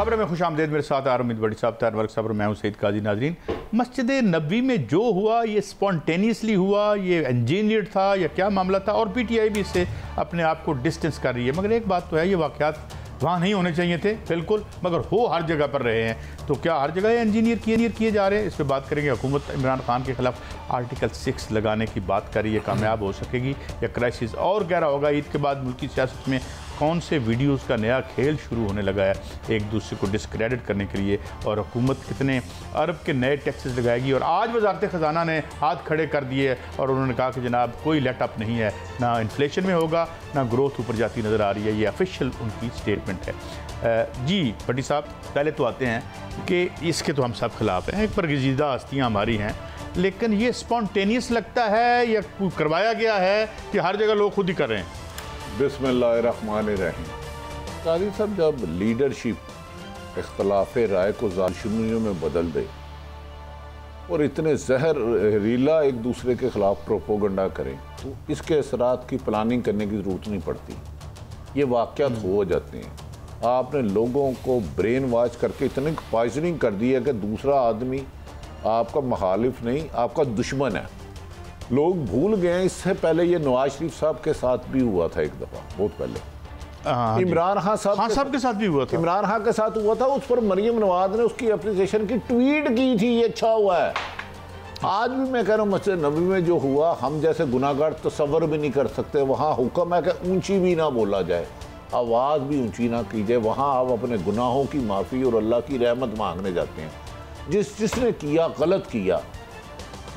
खबर में खुशामदीद। मेरे साथ आरमिद बड़ी साहब, तारवर्क साहब और मैं हूं सईद काजी। नाजरीन, मस्जिद नबी में जो हुआ ये स्पॉन्टेनियसली हुआ, ये इंजीनियर्ड था या क्या मामला था? और पीटीआई भी इससे अपने आप को डिस्टेंस कर रही है। मगर एक बात तो है, ये वाक़यात वहाँ नहीं होने चाहिए थे बिल्कुल, मगर हो हर जगह पर रहे हैं। तो क्या हर जगह इंजीनियर किए जा रहे हैं? इस पर बात करेंगे। हुकूमत इमरान खान के खिलाफ आर्टिकल 6 लगाने की बात कर रही है, कामयाब हो सकेगी या क्राइसिस और गहरा होगा? ईद के बाद मुल्की सियासत में कौन से वीडियोस का नया खेल शुरू होने लगा है एक दूसरे को डिस्क्रेडिट करने के लिए? और हुकूमत कितने अरब के नए टैक्सेस लगाएगी? और आज वजारत ख़जाना ने हाथ खड़े कर दिए और उन्होंने कहा कि जनाब कोई लेटअप नहीं है, ना इन्फ्लेशन में होगा, ना ग्रोथ ऊपर जाती नज़र आ रही है। ये ऑफिशियल उनकी स्टेटमेंट है। जी भट्टी साहब, पहले तो आते हैं कि इसके तो हम सब खिलाफ हैं, एक बरगजीदा हस्तियाँ हमारी हैं, लेकिन ये स्पॉन्टेनियस लगता है या करवाया गया है कि हर जगह लोग खुद ही कर रहे हैं? बिस्मिल्लाहिर्रहमानिर्रहीम। काजी साहब, जब लीडरशिप इख्तलाफ राय को जालशुनियों में बदल दे और इतने जहरीला एक दूसरे के खिलाफ प्रोपोगंडा करें तो इसके असरात की प्लानिंग करने की ज़रूरत नहीं पड़ती। ये वाक़यात हो जाते हैं। आपने लोगों को ब्रेन वॉश करके इतनी पॉइजनिंग कर दी है कि दूसरा आदमी आपका मुखालिफ नहीं, आपका दुश्मन है। लोग भूल गए। इससे पहले ये नवाज शरीफ साहब के साथ भी हुआ था एक दफ़ा, बहुत पहले। इमरान खान साहब के साथ भी हुआ था। इमरान खान के साथ हुआ था। उस पर मरियम नवाज ने उसकी एप्लीकेशन की ट्वीट की थी, ये अच्छा हुआ है। आज भी मैं कह रहा हूँ, मस्जिद नबी में जो हुआ, हम जैसे गुनाहगार तसव्वुर भी नहीं कर सकते। वहाँ हुक्म है कि ऊंची भी ना बोला जाए, आवाज़ भी ऊंची ना की जाए। वहाँ आप अपने गुनाहों की माफ़ी और अल्लाह की रहमत मांगने जाते हैं। जिसने किया गलत किया,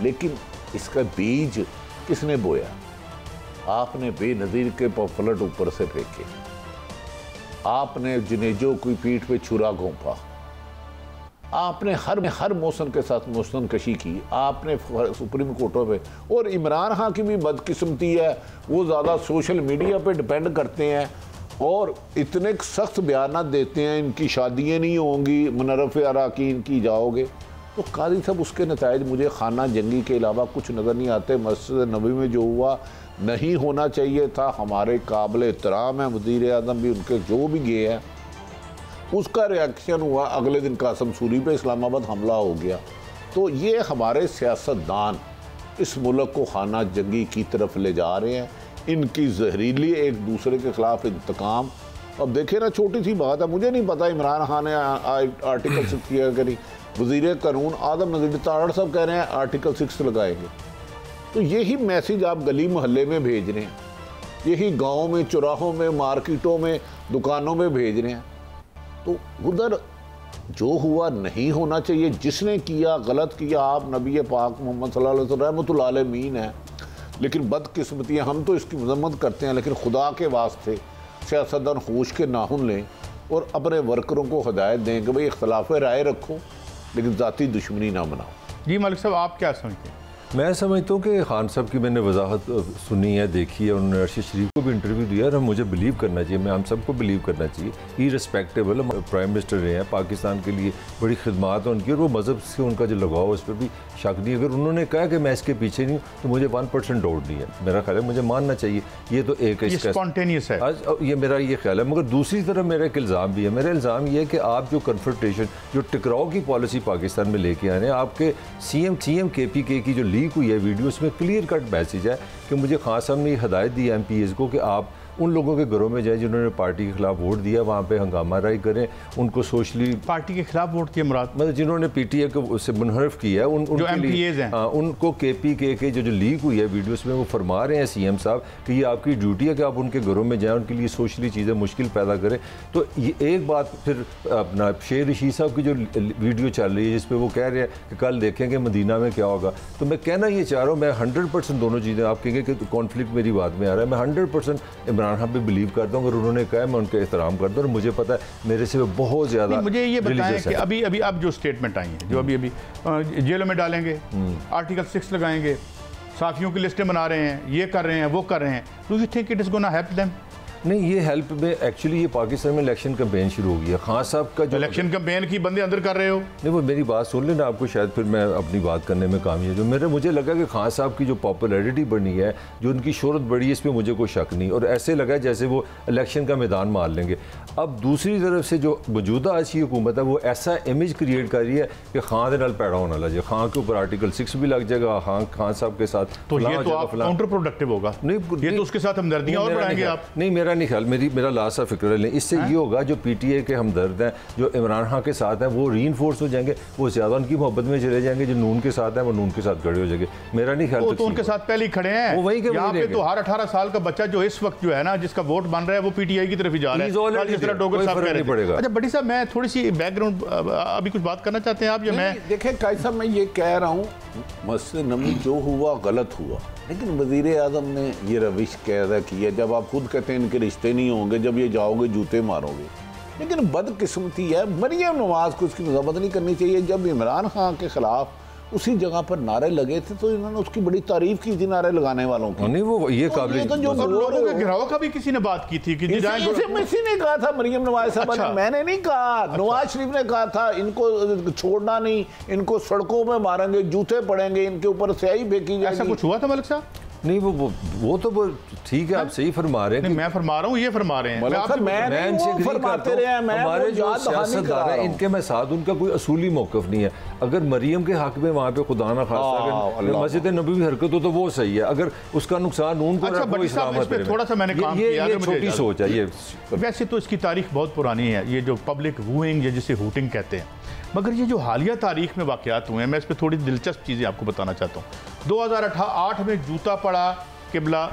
लेकिन इसका बीज किसने बोया? आपने बेनज़ीर के पफलट ऊपर से फेंके, आपने जुनेजो की पीठ पे छुरा घोंपा, आपने हर मौसम के साथ मौसम कशी की, आपने सुप्रीम कोर्टों पे। और इमरान खान की भी बदकिस्मती है, वो ज़्यादा सोशल मीडिया पे डिपेंड करते हैं और इतने सख्त बयान देते हैं, इनकी शादियाँ नहीं होंगी, मुनरफ़ अराकीन की जाओगे। तो काजी साहब, उसके नताइज मुझे खाना जंगी के अलावा कुछ नज़र नहीं आते। मस्जिद नबी में जो हुआ नहीं होना चाहिए था। हमारे काबिल एहतराम है वज़ीर आज़म भी, उनके जो भी गए हैं, उसका रिएक्शन हुआ। अगले दिन कासिम सूरी पे इस्लामाबाद हमला हो गया। तो ये हमारे सियासतदान इस मुल्क को खाना जंगी की तरफ ले जा रहे हैं। इनकी जहरीली एक दूसरे के खिलाफ इंतकाम। अब देखे ना, छोटी सी बात है, मुझे नहीं पता इमरान खान ने आर्टिकल 6 किया कि नहीं। वज़ीर कानून आदम नज़ीर तारड़ साहब कह रहे हैं आर्टिकल 6 लगाएंगे। तो यही मैसेज आप गली मोहल्ले में भेज रहे हैं, यही गाँव में, चौराहों में, मार्केटों में, दुकानों में भेज रहे हैं। तो उधर जो हुआ नहीं होना चाहिए। जिसने किया गलत किया। आप नबी पाक मोहम्मद सल्लल्लाहु अलैहि वसल्लम रहमतुल आलमीन है, लेकिन बदकिस्मतियाँ, हम तो इसकी मजम्मत करते हैं, लेकिन खुदा के वास्ते सियासतदान होश के नाखून लें और अपने वर्करों को हिदायत दें कि भाई इख्तलाफ राय रखो, लेकिन ज़ाती दुश्मनी ना बनाओ। जी मालिक साहब, आप क्या समझते हैं? मैं समझता हूँ कि खान साहब की मैंने वजाहत सुनी है, देखी है। उन्होंने अरशद शरीफ को भी इंटरव्यू दिया और मुझे बिलीव करना चाहिए, मैं हम सबको बिलीव करना चाहिए। इररिस्पेक्टिबल प्राइम मिनिस्टर रहे हैं, पाकिस्तान के लिए बड़ी खिदमात हैं उनकी, और वो मज़हब से उनका जो लगाव उस पर भी शक नहीं। अगर उन्होंने कहा कि मैं इसके पीछे नहीं हूँ तो मुझे 1% डाउट नहीं है। मेरा ख्याल है मुझे मानना चाहिए। ये तो एक स्पॉन्टेनियस है, आज ये मेरा ये ख्याल है। मगर दूसरी तरफ मेरा एक इल्ज़ाम भी है। मेरा इल्ज़ाम ये है कि आप जो कन्फ्रंटेशन, जो टकराव की पॉलिसी पाकिस्तान में लेके आए हैं, आपके CM KPK की जो लीक हुई है वीडियो, में क्लियर कट मैसेज है कि मुझे खान साहब ने हदायत दी है MPs को कि आप उन लोगों के घरों में जाए जिन्होंने पार्टी के खिलाफ वोट दिया, वहाँ पे हंगामा राई करें, उनको सोशली पार्टी के खिलाफ वोट किया मुराद, मतलब जिन्होंने PTA को उससे मुनहरफ किया है, जो MPs हैं, उनको KPK के जो लीक हुई है वीडियोस में, वो फरमा रहे हैं CM साहब कि ये आपकी ड्यूटी है कि आप उनके घरों में जाएँ, उनके लिए सोशली चीज़ें मुश्किल पैदा करें। तो ये एक बात। फिर अपना शेर रशीद साहब की जो वीडियो चल रही है जिस पर वो कह रहे हैं कि कल देखेंगे मदीना में क्या होगा, तो मैं कहना ये चाह रहा हूँ, मैं 100% दोनों चीज़ें, आप कहेंगे कि कॉन्फ्लिक्ट मेरी बात में आ रहा है, मैं 100% इमरान खान पे बिलीव करता हूँ। अगर उन्होंने कहा मैं उनका एहतराम करता हूँ, और मुझे पता है मेरे से बहुत ज़्यादा। मुझे ये बताएं कि अभी अब जो स्टेटमेंट आई हैं, जो अभी जेलों में डालेंगे, आर्टिकल 6 लगाएंगे, साफियों की लिस्टें बना रहे हैं, ये कर रहे हैं, वो कर रहे हैं, do you think it is gonna help them? नहीं, ये हेल्प में एक्चुअली ये पाकिस्तान में इलेक्शन कैंपेन शुरू हो गई है। खान साहब का जो इलेक्शन कैंपेन की बंदे अंदर कर रहे हो, नहीं वो मेरी बात सुन लेना, आपको शायद फिर मैं अपनी बात करने में कामयाब जो मुझे लगा कि खान साहब की जो पॉपुलैरिटी बढ़ी है, जो उनकी शोहरत बढ़ी है, इसमें मुझे कोई शक नहीं, और ऐसे लगा जैसे वो इलेक्शन का मैदान मार लेंगे। अब दूसरी तरफ से जो मौजूदा आज की हुकूमत है वो ऐसा इमेज क्रिएट कर रही है कि खान के नाल पैड़ा होना लगे, खान के ऊपर आर्टिकल 6 भी लग जाएगा, खान साहब के साथ तो ये तो आप काउंटर प्रोडक्टिव होगा। नहीं, ये तो उसके साथ हमदर्दियां और बढ़ाएंगे आप। नहीं, मेरा नहीं ख्याल, मेरा लास्ट सा फिक्र है। इससे ये होगा जो पीटीआई के हमदर्द हैं, जो इमरान खान के साथ हैं, वो रीइंफोर्स हो जाएंगे, वो ज़्यादा उनकी मोहब्बत में चले जाएंगे। जो नून के साथ हैं वो नून के साथ खड़े हो जाएंगे। मेरा नहीं ख्याल तो उनके साथ पहले ही खड़े हैं। वो वहीं के यहाँ पे तो हर 18 साल का बच्चा जो इस वक्त जो है ना, जिसका वोट बन रहा है, वो पीटीआई की तरफ ही जा रहा है, जिस तरह डोगर साहब कह रहे थे। अच्छा बड़ी साहब, मैं थोड़ी सी बैकग्राउंड, अभी कुछ बात करना चाहते हैं आप या मैं? देखें कायद साहब, मैं ये कह रहा हूँ मस्जिद नबी जो हुआ गलत हुआ, लेकिन वज़ीर आज़म ने ये रविश कैदा किया। जब आप खुद कहते हैं इनके रिश्ते नहीं होंगे, जब ये जाओगे जूते मारोगे, लेकिन बदकिस्मती है, मरियम नवाज को उसकी मज़म्मत नहीं करनी चाहिए। जब इमरान खान के खिलाफ उसी जगह पर नारे लगे थे तो इन्होंने उसकी बड़ी तारीफ की थी नारे लगाने वालों की। नहीं, वो ये काबिल तो जो लोगों के गिराव का भी किसी ने बात की थी कि इसी ने कहा था, मरियम नवाज साहब ने, मैंने नहीं कहा, नवाज शरीफ ने कहा था इनको छोड़ना नहीं, इनको सड़कों में मारेंगे, जूते पड़ेंगे, इनके ऊपर स्याही फेंकी जाएगी। ऐसा कुछ हुआ था मलिक साहब? नहीं, वो तो ठीक है, आप सही फरमा रहे हैं। मैं फरमा रहा हूँ, ये फरमा रहे हैं। मैं इनसे एग्री करता हूँ। हमारे जो सियासतदान हैं इनके मैं साथ, उनका कोई असूली मौक़िफ़ नहीं है। अगर मरियम के हक में वहाँ पे खुदा ना खास्ता मस्जिद नबवी हरकत हो तो वो सही है, अगर उसका नुकसान उनको थोड़ा सा मैंने काम किया, ये छोटी सोच है। ये वैसे तो इसकी तारीख बहुत पुरानी है, ये जो पब्लिक वूइंग या जिसे हुटिंग कहते हैं, मगर ये जो हालिया तारीख में वाक़यात हुए हैं, मैं इस पर थोड़ी दिलचस्प चीज़ें आपको बताना चाहता हूँ। 2008 में जूता पड़ा किबला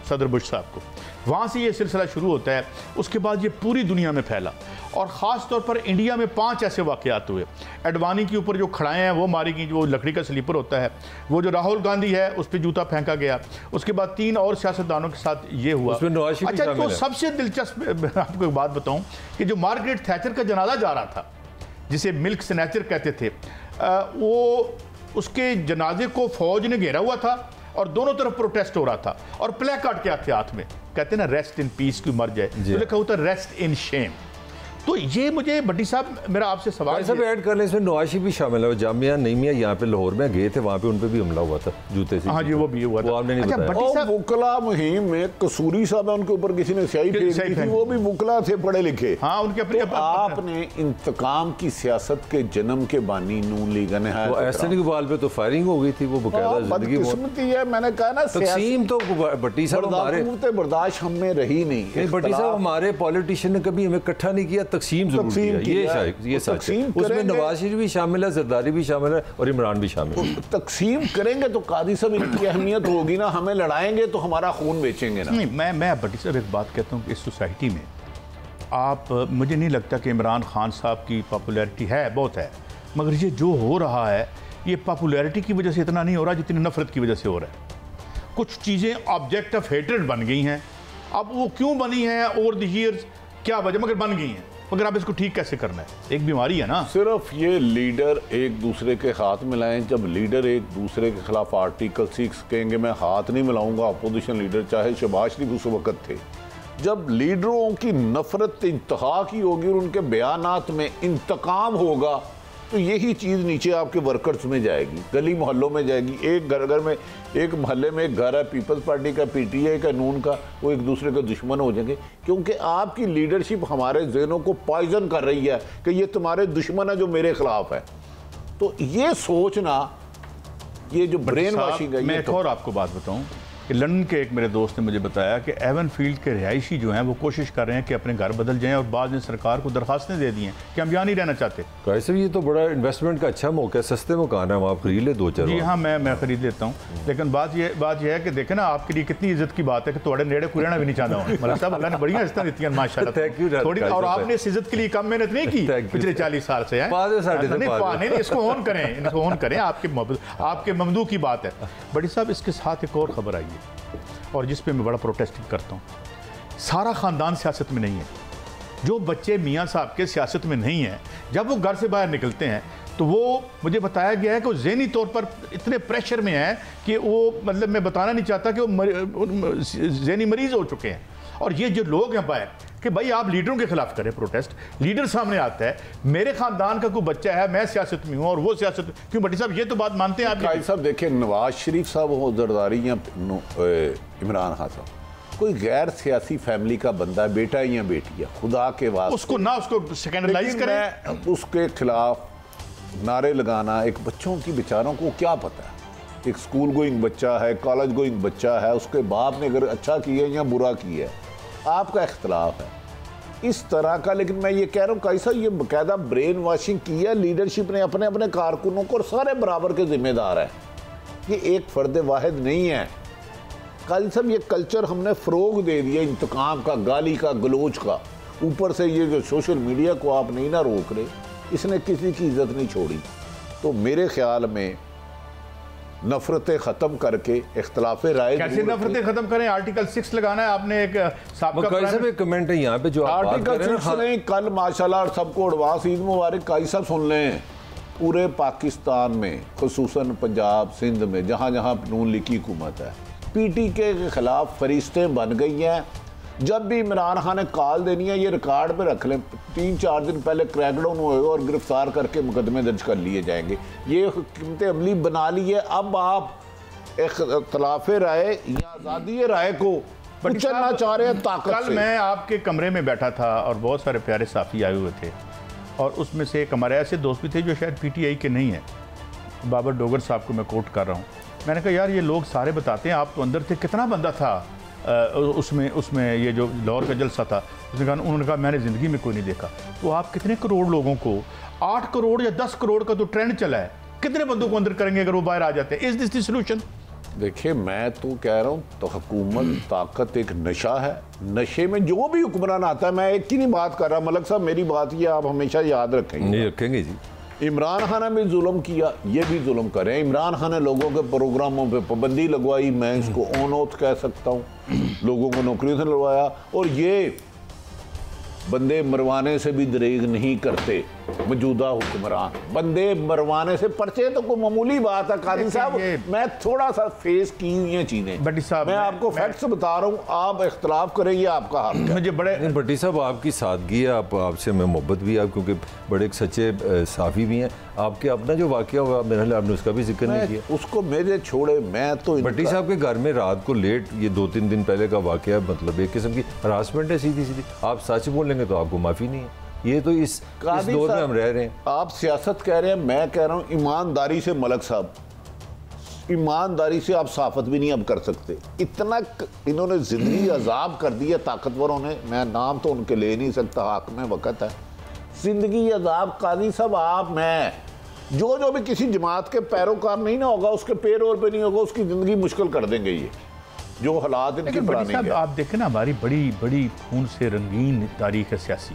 सदर बुश साहब को, वहाँ से ये सिलसिला शुरू होता है। उसके बाद ये पूरी दुनिया में फैला और ख़ास तौर पर इंडिया में 5 ऐसे वाक़यात हुए। एडवानी के ऊपर जो खड़ाएँ हैं वो मारी गई, जो लकड़ी का स्लीपर होता है, वो जो राहुल गांधी है उस पर जूता फेंका गया। उसके बाद 3 और सियासतदानों के साथ ये हुआ। अच्छा, तो सबसे दिलचस्प आपको एक बात बताऊँ कि जो मार्गरेट थैचर का जनाजा जा रहा था, जिसे मिल्क स्नैचर कहते थे, वो उसके जनाजे को फौज ने घेरा हुआ था और दोनों तरफ प्रोटेस्ट हो रहा था और प्ले कार्ड क्या थे हाथ में, कहते हैं ना रेस्ट इन पीस, की मर जाए, तो लिखा होता रेस्ट इन शेम। तो ये मुझे भट्टी साहब, मेरा आपसे सवाल सब ऐड कर लें, इसमें नवाशी भी शामिल है। जामिया नईमिया यहाँ पे लाहौर में गए थे, वहाँ पे उन पे भी हमला हुआ था जूते से। हाँ जी, वो भी हुआ था। आपने नहीं बताया? वुकला मुहिम में कसूरी साहब है, उनके ऊपर किसी ने स्याही फेंकी थी, वो भी वुकला थे पढ़े लिखे। हाँ, उनके अपने आपने इंतकाम की सियासत के जन्म के बानी नून लीग ने ऐसे नहीं, बाल पे तो फायरिंग हो गई थी, वो बकायदा बदकिस्मती है। मैंने कहा ना, तकसीम तो भट्टी साहब हमारे बर्दाश्त हम में रही नहीं। भट्टी साहब हमारे पॉलिटिशियन ने कभी हमें इकट्ठा नहीं किया, तकसीम जरूरी है, ये सच है। उसमें नवाज शरीफ भी शामिल है, जरदारी भी शामिल है और इमरान भी शामिल है। तकसीम करेंगे तो कादी साहब इनकी अहमियत होगी ना, हमें लड़ाएंगे तो हमारा खून बेचेंगे ना। नहीं, मैं भट्टी साहब एक बात कहता हूँ कि इस सोसाइटी में आप, मुझे नहीं लगता कि इमरान खान साहब की पॉपुलैरिटी है, बहुत है, मगर ये जो हो रहा है ये पॉपुलैरिटी की वजह से इतना नहीं हो रहा जितनी नफरत की वजह से हो रहा है। कुछ चीज़ें ऑब्जेक्ट ऑफ हेट्रेड बन गई हैं। अब वो क्यों बनी हैं ओवर द ईयर्स, क्या वजह, मगर बन गई हैं। मगर आप इसको ठीक कैसे करना है, एक बीमारी है ना। सिर्फ ये लीडर एक दूसरे के हाथ मिलाएं। जब लीडर एक दूसरे के खिलाफ आर्टिकल 6 कहेंगे मैं हाथ नहीं मिलाऊंगा, अपोजिशन लीडर चाहे शहबाज शरीफ उस वक्त थे, जब लीडरों की नफरत इंतहा की होगी और उनके बयानात में इंतकाम होगा, तो यही चीज़ नीचे आपके वर्कर्स में जाएगी, गली मोहल्लों में जाएगी। एक घर में, एक मोहल्ले में एक घर है पीपल्स पार्टी का, पीटीआई का, नून का, वो एक दूसरे के दुश्मन हो जाएंगे, क्योंकि आपकी लीडरशिप हमारे ज़हनों को पॉइजन कर रही है कि ये तुम्हारे दुश्मन है जो मेरे खिलाफ है। तो ये सोचना, ये जो ब्रेन वॉशिंग है। मैं एक और आपको बात बताऊं कि लंदन के एक मेरे दोस्त ने मुझे बताया कि एवन फील्ड के रिहायशी जो हैं वो कोशिश कर रहे हैं कि अपने घर बदल जाएं और बाद में सरकार को दरखास्तें दे दी हैं कि हम यहाँ नहीं रहना चाहते। कैसे ये तो बड़ा इन्वेस्टमेंट का अच्छा मौका है, सस्ते मकान है, वहाँ आप खरीद ले 2-4। जी हाँ, मैं खरीद लेता हूँ, लेकिन बात ये है कि देखें ना, आपके लिए कितनी इज्जत की बात है कि थोड़े नेड़े को रहना भी नहीं चाहता हूँ। मतलब साहब अल्लाह ने बढ़िया इज्जत दी है माशाल्लाह थोड़ी, और आपने इस इज्जत के लिए कम मेहनत नहीं की पिछले 40 साल से। नहीं, इसको ऑन करें, आपके ममदू की बात है। बड़ी साहब, इसके साथ एक और खबर आई है और जिस पे मैं बड़ा प्रोटेस्ट करता हूँ। सारा ख़ानदान सियासत में नहीं है। जो बच्चे मियाँ साहब के सियासत में नहीं हैं, जब वो घर से बाहर निकलते हैं तो वो, मुझे बताया गया है कि वो ज़हनी तौर पर इतने प्रेशर में है कि वो, मतलब मैं बताना नहीं चाहता कि वो ज़हनी मरीज़ हो चुके हैं और ये जो लोग हैं बाहर कि भाई आप लीडरों के खिलाफ करें प्रोटेस्ट, लीडर सामने आता है, मेरे खानदान का कोई बच्चा है, मैं सियासत में हूं और वो सियासत, क्यों भट्टी साहब ये तो बात मानते हैं आप? भाई साहब देखिए, नवाज शरीफ साहब हो, जरदारी या इमरान खान साहब, कोई गैर सियासी फैमिली का बंदा है, बेटा या बेटी है, खुदा के वास्ते उसको ना उसको सेकेंडलाइज करें, उसके खिलाफ नारे लगाना, एक बच्चों की बेचारों को क्या पता है, एक स्कूल गोइंग बच्चा है, कॉलेज गोइंग बच्चा है, उसके बाप ने अगर अच्छा किया या बुरा किया है, आपका इख्तलाफ है इस तरह का। लेकिन मैं ये कह रहा हूँ कैसा ये बाकायदा ब्रेन वॉशिंग किया लीडरशिप ने अपने अपने कारकुनों को, और सारे बराबर के जिम्मेदार हैं, ये एक फर्द वाहिद नहीं है। काजी साहब ये कल्चर हमने फ़रोग दे दिया इंतकाम का, गाली का, गलोच का, ऊपर से ये जो सोशल मीडिया को आप नहीं ना रोक रहे, इसने किसी की इज्जत नहीं छोड़ी। तो मेरे ख्याल में नफरतें ख़त्म करके इख्तलाफ राय, कैसे नफरतें ख़त्म करें? आर्टिकल 6 लगाना है आपने, एक एक कमेंट है यहाँ पे जो आर्टिकल 6 नहीं, कल माशाल्लाह सबको एडवांस ईद मुबारक। काजी साहब सुन लें, पूरे पाकिस्तान में खुसूसन पंजाब सिंध में जहाँ जहाँ नून लीग की हुकूमत है, PTK के खिलाफ फरिश्तें बन गई हैं। जब भी इमरान खान ने कॉल देनी है, ये रिकॉर्ड पे रख लें, 3-4 दिन पहले क्रैकडाउन होएगा और गिरफ्तार करके मुकदमे दर्ज कर लिए जाएंगे। ये हुकूमत अमली बना ली है। अब आप इख्तलाफ राय या आज़ादी राय को कुचलना चाह रहे हैं ताकत से। कल मैं आपके कमरे में बैठा था और बहुत सारे प्यारे साथी आए हुए थे, और उसमें से एक हमारे ऐसे दोस्त भी थे जो शायद PTI के नहीं हैं, बाबर डोगर साहब को मैं कोट कर रहा हूँ। मैंने कहा यार ये लोग सारे बताते हैं, आप तो अंदर थे, कितना बंदा था उसमें ये जो लाहौर का जलसा था, उन्होंने कहा मैंने ज़िंदगी में कोई नहीं देखा। तो आप कितने करोड़ लोगों को, 8 करोड़ या 10 करोड़ का तो ट्रेंड चला है, कितने बंदों को अंदर करेंगे अगर वो बाहर आ जाते हैं? Is this the solution? देखिए मैं तो कह रहा हूँ, तो हुकूमत ताकत एक नशा है, नशे में जो भी हुक्मरान आता है, मैं एक ही नहीं बात कर रहा मलक साहब, मेरी बात ये आप हमेशा याद रखेंगे। नहीं रखेंगे जी। इमरान खान ने भी जुल्म किया, ये भी जुल्म करें। इमरान खान ने लोगों के प्रोग्रामों पे पाबंदी लगवाई, मैं इसको ऑन ऑथ कह सकता हूँ, लोगों को नौकरी से लगवाया, और ये बंदे मरवाने से भी दरेग नहीं करते मौजूदा हुक्मरान। बंदे मरवाने से, पर्चे तो कोई मामूली बात है काजी साहब, मैं थोड़ा सा फेस की हुई हैं चीज़ें, भट्टी साहब मैं आपको फैक्ट्स बता रहा हूँ, आप इख्तलाफ करें ये आपका हक है। मुझे बड़े भट्टी साहब आपकी सादगी है, आपसे मैं मोहब्बत भी है, क्योंकि बड़े एक सच्चे साफ़ी भी हैं। आपके अपना जो वाक़या हुआ मेरे ख्याल आपने उसका भी जिक्र नहीं किया। उसको मेरे छोड़े, मैं तो भट्टी साहब के घर में रात को लेट, ये 2-3 दिन पहले का वाक़या, मतलब एक किस्म की हरासमेंट है सीधी सीधी। आप सच बोलेंगे तो आपको माफ़ी नहीं है। ये तो इस दौर में हम रह रहे हैं। आप सियासत कह रहे हैं, मैं कह रहा हूँ ईमानदारी से मलक साहब, ईमानदारी से आप साफत भी नहीं अब कर सकते। इतना इन्होंने जिंदगी अजाब कर दी है ताकतवरों ने, मैं नाम तो उनके ले नहीं सकता, हक में वक़्त है। जिंदगी अजाब काजी साहब, आप मैं जो भी किसी जमात के पैरोकार नहीं ना होगा, उसके पैरों पे नहीं होगा, उसकी ज़िंदगी मुश्किल कर देंगे ये जो हालात इनके पुराने। आप देखें ना, हमारी बड़ी बड़ी खून से रंगीन तारीख है सियासी।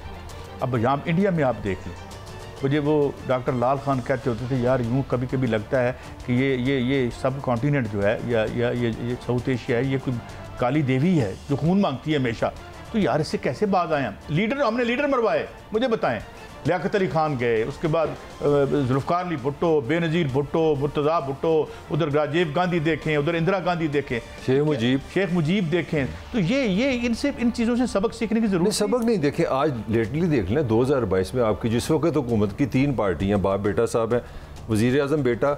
अब यहाँ इंडिया में आप देख लें, मुझे वो डॉक्टर लाल खान कहते होते थे यार यूँ कभी कभी लगता है कि ये सब कॉन्टिनेंट जो है या ये साउथ एशिया है, ये कोई काली देवी है जो खून मांगती है हमेशा। तो यार इससे कैसे बाज आए हम? हमने लीडर मरवाए, मुझे बताएं। लियाकत अली खान गए, उसके बाद जुल्फ़िकार अली भुट्टो, बेनज़ीर भुट्टो, मुर्तज़ा भुट्टो, उधर राजीव गांधी देखें, उधर इंदिरा गांधी देखें, शेख मुजीब देखें। तो ये इनसे, इन चीज़ों से सबक सीखने की जरूरत। सबक नहीं, देखें आज लेटली देख लें 2022 में आपकी जिस वक्त हुकूमत की 3 पार्टियाँ, बाप बेटा साहब हैं, वज़ीर आज़म बेटा,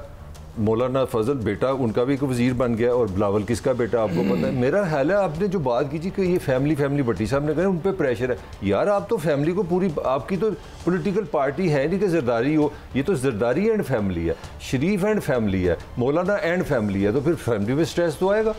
मौलाना फजल बेटा, उनका भी एक वज़ीर बन गया, और बिलावल किसका बेटा आपको पता है। मेरा ख्याल है आपने जो बात की थी कि ये फैमिली भट्टी साहब ने कहा उन पर प्रेशर है, यार आप तो फैमिली को पूरी, आपकी तो पॉलिटिकल पार्टी है नहीं कि जरदारी हो, ये तो जरदारी एंड फैमिली है, शरीफ एंड फैमिली है, मौलाना एंड फैमिली है, तो फिर फैमिली में स्ट्रेस तो आएगा।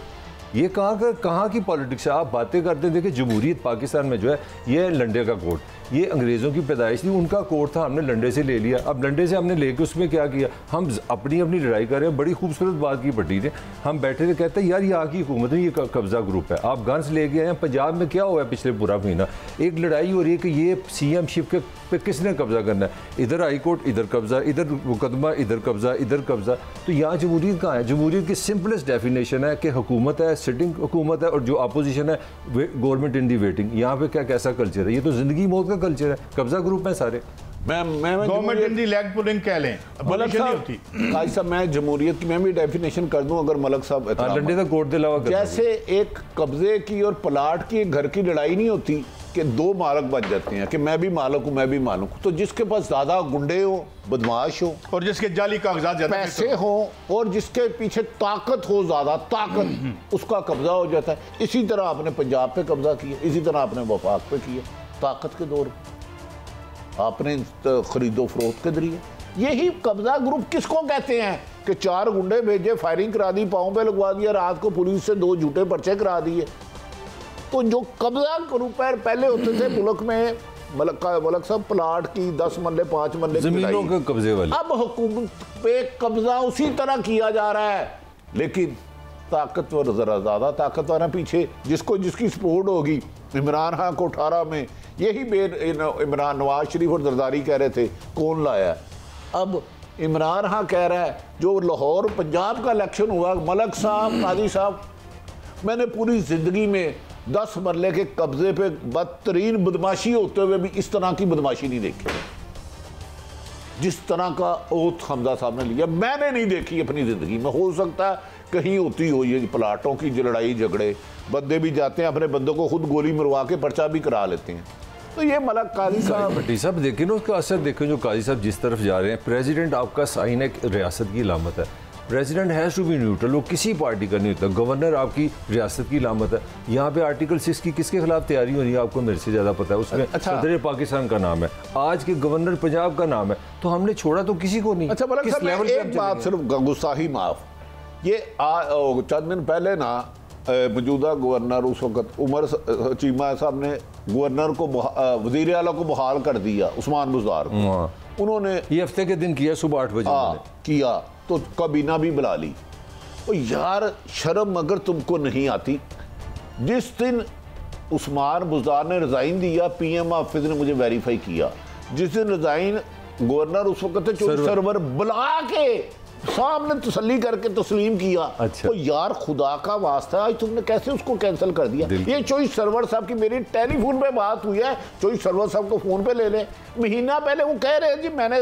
ये कहाँ की पॉलिटिक्स है? आप बातें करते हैं, देखिए जमहूरियत पाकिस्तान में जो है ये लंडे का कोट, ये अंग्रेज़ों की पैदाइश थी, उनका कोट था, हमने लंडे से ले लिया। अब लंडे से हमने लेके उसमें क्या किया, हम अपनी लड़ाई कर रहे हैं। बड़ी खूबसूरत बात की भट्टी ने, हम बैठे थे कहते हैं यार ये आगे हुकूमत है, ये कब्जा ग्रुप है, आप गन्स ले गए हैं। पंजाब में क्या हुआ है पिछले पूरा महीना, एक लड़ाई हो रही है कि ये CM शिप के पे किसने कब्जा करना है, इधर हाई कोर्ट, इधर कब्जा, इधर मुकदमा, इधर कब्जा, इधर कब्जा। तो यहाँ जमहूरियत कहाँ है? जमहूरियत की सिंपलेस्ट डेफिनेशन है कि हुकूमत है, सिटिंग हुकूमत है, और जो अपोजिशन है गवर्नमेंट इन दी वेटिंग। यहाँ पे क्या कैसा कल्चर है? ये तो ज़िंदगी मौत का कल्चर है, कब्जा ग्रुप है सारे। Government in the leg pulling कह लें, मलक साहब, काजी साहब मैं जमहूरियत की मैं भी डेफिनेशन कर दूं अगर मलक साहब जैसे एक कब्जे की और प्लाट की घर की लड़ाई नहीं होती कि दो मालक बन जाते हैं कि मैं भी मालक हूं मैं भी मालक हूं, तो जिसके पास ज्यादा गुंडे हो, बदमाश हो और जिसके जाली कागजात ज्यादा पैसे हो और जिसके पीछे ताकत हो, ज्यादा ताकत, उसका कब्जा हो जाता है। इसी तरह आपने पंजाब पे कब्जा किया, इसी तरह आपने वफाक पे किया, ताकत के दौर आपने खरीदो फरोख्त के जरिए। यही कब्जा ग्रुप किसको कहते हैं कि 4 गुंडे भेजे, फायरिंग करा दी, पाँव पे लगवा दिया, रात को पुलिस से 2 झूठे पर्चे करा दिए। तो जो कब्जा ग्रुप है पहले होते थे मुल्क में, मलक साहब प्लाट की 10 मरले 5 मरले जमीनों के कब्जे वाले, अब हुकूमत पे कब्जा उसी तरह किया जा रहा है, लेकिन ताकतवर जरा ज्यादा ताकतवर है पीछे, जिसको जिसकी सपोर्ट होगी। इमरान खान को 18 में यही इमरान नवाज शरीफ और जरदारी कह रहे थे कौन लाया, अब इमरान खान कह रहा है जो लाहौर पंजाब का इलेक्शन हुआ, मलक साहब काजी साहब मैंने पूरी जिंदगी में 10 मरले के कब्जे पे बदतरीन बदमाशी होते हुए भी इस तरह की बदमाशी नहीं देखी, जिस तरह का ओथ हमजा साहब ने लिया मैंने नहीं देखी अपनी जिंदगी में। हो सकता है कहीं होती हो ये प्लाटों की लड़ाई झगड़े, बंदे भी जाते हैं अपने बंदों को खुद गोली मरवा के पर्चा भी करा लेते हैं। तो ये मलक काजी साहब भट्टी साहब देखें ना उसका असर देखें, जो काजी साहब जिस तरफ जा रहे हैं। प्रेसिडेंट आपका साइन एक रियासत की लामत है, president has to be neutral, वो किसी पार्टी का नहीं होता। गवर्नर आपकी रियासत की लामत है। यहाँ पे आर्टिकल 6 की किसके खिलाफ तैयारी हो रही है आपको मेरे से ज़्यादा पता है, उसमें सदर पाकिस्तान का नाम है, आज के गवर्नर पंजाब का नाम है, तो हमने छोड़ा तो किसी को नहीं। अच्छा मलक साहब एक बात सिर्फ गुस्साही माफ, ये चंद दिन पहले ना मौजूदा गवर्नर उस वक्त उमर चीमा साहब ने गवर्नर को वजीर आला को बहाल कर दिया, उस्मान बुज़दार को उन्होंने ये हफ्ते के दिन किया, सुबह 8 बजे किया, तो काबीना भी बुला ली। तो यार शर्म अगर तुमको नहीं आती, जिस दिन उस्मान बुज़दार ने रिजाइन दिया पीएम ऑफिस ने मुझे वेरीफाई किया, जिस दिन रिजाइन गवर्नर उस वक्त सर्वर बुला के सामने तसल्ली करके तस्लीम किया। अच्छा। तो यार खुदा का वास्ता आज तुमने कैसे उसको कैंसिल कर दिया। ये चॉइस सर्वर साहब की मेरी टेलीफोन पे बात हुई है, चॉइस सर्वर साहब को फोन पे ले ले, महीना पहले वो कह रहे हैं जी मैंने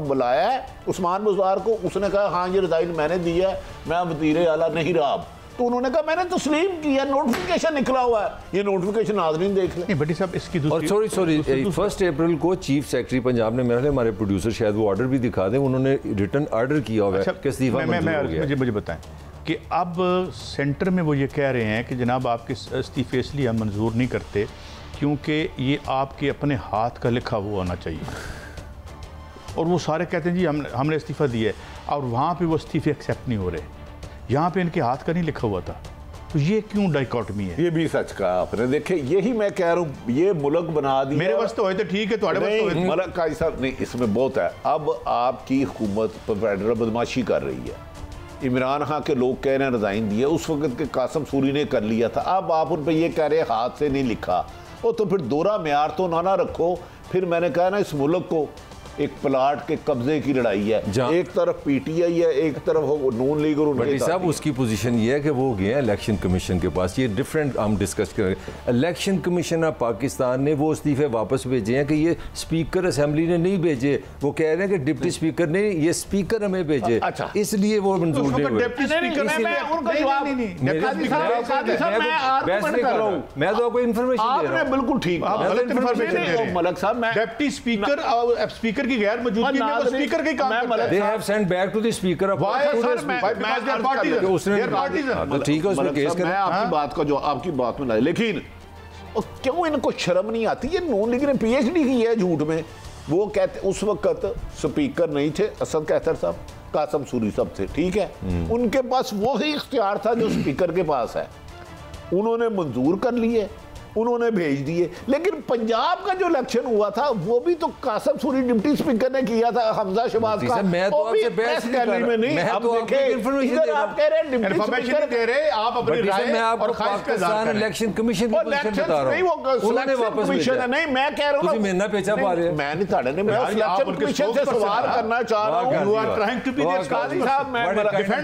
बुलाया है उस्मान बुज़दार को, उसने कहा हाँ ये रिजाइन मैंने दिया है, मैं वज़ीर आला नहीं रहा। तो उन्होंने कहा मैंने तस्लीम किया, नोटिफिकेशन निकला हुआ है, ये नोटिफिकेशन नाज़रीन देख लें। भट्टी साहब इसकी और सॉरी 1 अप्रैल को चीफ सेक्रेटरी पंजाब ने, मेरे हमारे प्रोड्यूसर शायद वो ऑर्डर भी दिखा दें, उन्होंने रिटर्न ऑर्डर किया हुआ है कि इस्तीफा मंजूर हो गया। मुझे बताएं कि अब सेंटर में वो ये कह रहे हैं कि जनाब आपके इस्तीफे इसलिए हम मंजूर नहीं करते क्योंकि ये आपके अपने हाथ का लिखा हुआ होना चाहिए, और वो सारे कहते हैं जी हमने इस्तीफा दिया है, और वहाँ पर वो इस्तीफे एक्सेप्ट नहीं हो रहे, यहाँ पे इनके हाथ का नहीं लिखा हुआ था। तो ये क्यों डाइकोटमी है? ये भी सच कहा आपने। देखे यही मैं कह रहा हूँ, ये मुल्क बना दिया। मेरे वास्ते होए तो ठीक है, तुम्हारे वास्ते होए तो मलक काजी साहब नहीं, इसमें बहुत है। अब आपकी हुकूमत फेडरल बदमाशी कर रही है, इमरान खान के लोग कह रहे हैं रिजाइन दिया, उस वक्त के कासम सूरी ने कर लिया था, अब आप उन पर ये कह रहे हैं हाथ से नहीं लिखा। और तो फिर दोहरा म्यार तो ना रखो। फिर मैंने कहा ना इस मुल्क को एक प्लाट के कब्जे की लड़ाई है, एक तरफ पीटीआई है, एक तरफ नून लीग और उनके साहब उसकी पोजीशन ये है कि वो गए हैं इलेक्शन कमीशन के पास, ये डिफरेंट हम डिस्कस करेंगे। इलेक्शन कमीशन ऑफ पाकिस्तान ने वो इस्तीफे वापस भेजे हैं कि ये स्पीकर असेंबली ने नहीं भेजे, वो कह रहे हैं कि डिप्टी स्पीकर ने, ये स्पीकर हमें भेजे, अच्छा इसलिए वो मंजूर नहीं हुए। मैं तो आपको इन्फॉर्मेशन दे रहा हूं। बिल्कुल ठीक, मलक साहब डिप्टी स्पीकर स्पीकर की गैर मौजूदगी में वो स्पीकर के काम करता है। They have sent back to the speaker of ठीक है, उसमें केस करें। आपकी बात का जो आपकी बात में लाए, लेकिन क्यों इनको शर्म नहीं आती? ये नून लीग ने पीएचडी की है झूठ में। वो कहते उस वक्त स्पीकर नहीं थे असद कैसर साहब, कासम सूरी साहब थे, ठीक है, उनके पास वो ही इख्तियार था जो स्पीकर के पास है, उन्होंने मंजूर कर लिए, उन्होंने भेज दिए। लेकिन पंजाब का जो इलेक्शन हुआ था वो भी तो कासम सूरी डिप्टी स्पीकर ने किया था, हमजा शहबाज का। मैं तो आपसे बहस में नहीं, आप देखें इधर आप कह रहे हैं डिप्टी स्पीकर दे रहे, आप अपनी राय और ख्वाहिश का इज़हार करें। इलेक्शन कमीशन की पोजीशन बता रहा हूं, उन्होंने वापस भेजा। नहीं मैं कह रहा हूं तुम मेरा पेचा पा रहे हो, मैं नहीं ताड़े ने, मैं इलेक्शन कमीशन से सवाल करना चाह रहा हूं। You are trying to be the Qazi sahab, मैं डिफेंड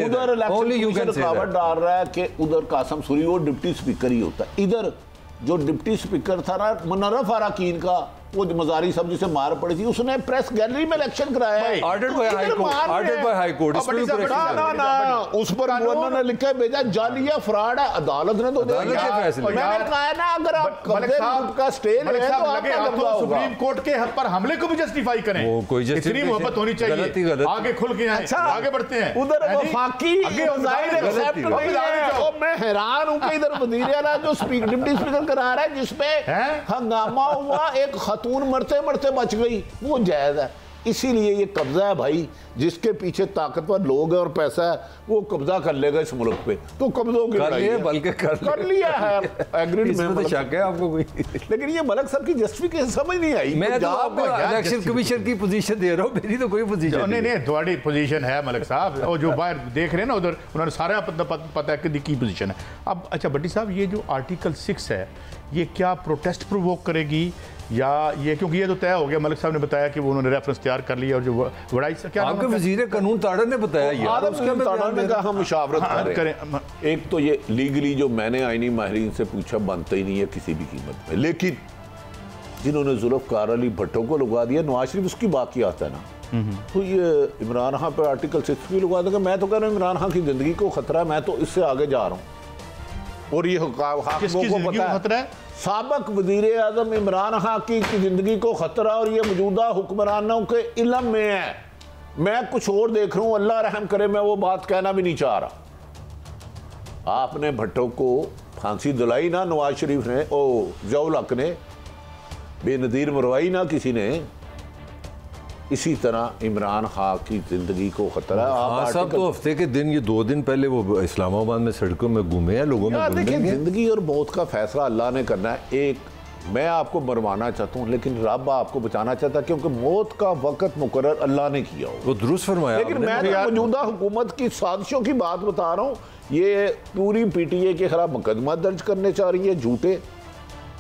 उधर इलेक्शन कमीशन रुकावट डाल रहा है कि उधर कासम सूरी वो डिप्टी स्पीकर ही होता है, इधर जो डिप्टी स्पीकर था ना मुनर्रफ अराकीन का, वो मजारी साहब जिसे मार पड़ी थी, उसने प्रेस गैलरी में इलेक्शन कराया है। Ordered by high court, ordered by high court. ना उस पर गवर्नर ने लिखा भेजा जालिया फ्रॉड है, अदालत ने तो फैसले। मैंने कहा ना अगर आप का स्टे ले तो आपका सुप्रीम कोर्ट के हक पर हमले को भी जस्टिफाई करें, इतनी मोहब्बत होनी चाहिए, आगे खुल के आगे बढ़ते हैं। उधर वफाकी मैं हैरान हूं कि इधर वज़ीर आला जो डिप्टी स्पीकर करा रहा है जिसपे हंगामा हुआ, एक खातून मरते मरते बच गई, वो जायज है। इसीलिए ये कब्जा है भाई, जिसके पीछे ताकतवर लोग हैं और पैसा है वो कब्जा कर लेगा इस मुल्क पे। तो कब्जों की लड़ाई है, बल्कि कर लिया है, एग्रीड में तो शक है आपको कोई। लेकिन ये मलिक साहब की जस्टिफिकेशन समझ नहीं आई। मैं तो आपको इलेक्शन कमीशन की पोजीशन दे रहा हूं, मेरी तो कोई पोजीशन नहीं। थोड़ी पोजीशन है मलिक साहब, और जो बाहर देख रहे हैं ना उधर, उन्होंने सारा पता है कि की पोजीशन है। अब अच्छा भट्टी साहब, ये जो आर्टिकल 6 है ये क्या प्रोटेस्ट प्रोवोक करेगी या ये, क्योंकि ये तो तय हो गया, मलिक साहब ने बताया कि वो उन्होंने रेफरेंस तैयार कर लिया, और जो वड़ाई से क्या आपके वजीर कानून ताड़ा ने बताया ये, हम मुशावरत करें। एक तो ये लीगली जो मैंने आईनी माहिरीन से पूछा बनता ही नहीं है किसी भी कीमत में, लेकिन जिन्होंने जुल्फ़कार अली भट्टो को लगा दिया, नवाज शरीफ उसकी बाकी आता है ना, तो ये इमरान खान पर आर्टिकल 6 भी लगा देगा। मैं तो कह रहा हूँ इमरान खान की जिंदगी को खतरा है, मैं तो इससे आगे जा रहा हूँ। और ये को पता है, साबक वजीर आजम इमरान खान की जिंदगी को खतरा और ये मौजूदा हुक्मरानों के इल्म में है। मैं कुछ और देख रहा हूँ, अल्लाह रहम करे, मैं वो बात कहना भी नहीं चाह रहा। आपने भट्टो को फांसी दिलाई ना नवाज शरीफ ने, ओ ज़ियाउल हक ने, बेनज़ीर मरवाई ना किसी ने। इसी तरह इमरान खान की जिंदगी को खतरा है। आप साहब तो हफ्ते के दिन, ये 2 दिन पहले वो इस्लामाबाद में सड़कों में घूमे हैं, लोगों में देखिए जिंदगी और मौत का फैसला अल्लाह ने करना है। एक मैं आपको मरवाना चाहता हूँ लेकिन रब आपको बचाना चाहता है, क्योंकि मौत का वक्त मुकर्रर अल्लाह ने किया हो, वो दुरुस्त फरमाया। लेकिन मैं मौजूदा हुकूमत की साजिशों की बात बता रहा हूँ। ये पूरी PTI के खिलाफ मुकदमा दर्ज करने चाह रही है झूठे,